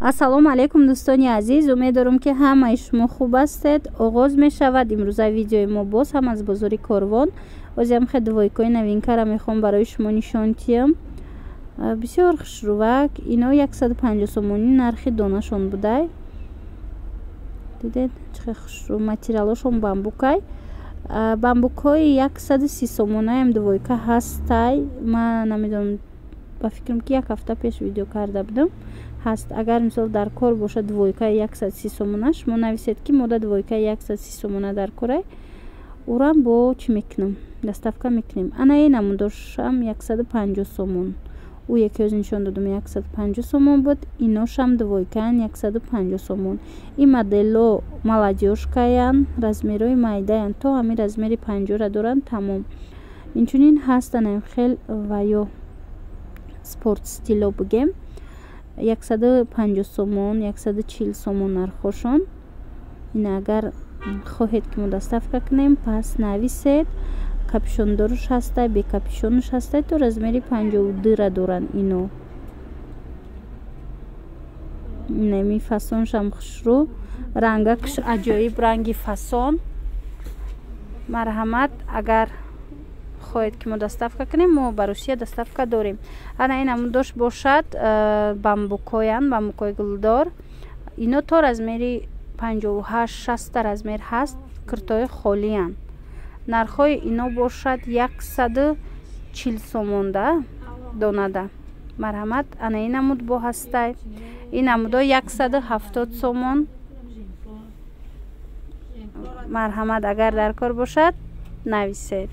ассалому алайкум дӯстони азиз, умедворам ки ҳамаи шумо хуб ҳастед. оғоз мешавад имрӯза видеои мо боз ҳам аз бозори Корвон. озям хедвойкои новинкара мехоҳам барои шумо нишон диҳам. бисёр хушрувак, ино 150 сомонӣ нархи донашон будай. дидед чӣ хушру, материалошон бамбукай. бамбукҳои 130 сомонаам двойка ҳастай. ман намедонам, ба фикрам ки 1 ҳафта пеш видео карда будам. ҳаст. Агар мисол дар кор бошад двойкаи 130 сомона, шумо нависед ки мода двойкаи 130 сомона дар корай. урам бо чӣ мекунам? Доставка мекунем. Ана ин намудошам 150 сомон. У якеоз нишон додам 150 сомон буд. Иношам двойкаан 150 сомон. Ин модело маладёшкаян, размерои майдаян, то ҳами размери 50-ра доранд тамом. Инчунин ҳастанам хел ва ё спорт стило бугем. 150 сомон, 140 сомон нархошон. Ин агар хоҳед ки мо доставка кунем, пас нависед. Капюшондорш ҳастай, бе капюшонш ҳастай, то размери 52-ра доранд ино. Неми фасоншам хушру, рангакш аҷоиб ранги фасон. Марҳамат, агар хоҳед ки мо доставка кунем, мо ба Русия доставка дорем. Ана ин амудош бошад бамбукоян, бамбукои гулдор. Ино то размери 58-60 размер ҳаст, киртои холиян. Нархои ино бошад 140 сомон да донада. Марҳамат, ана ин амуд бо ҳастай. Ин амудо 170 сомон. Марҳамат, агар дар кор бошад нависед.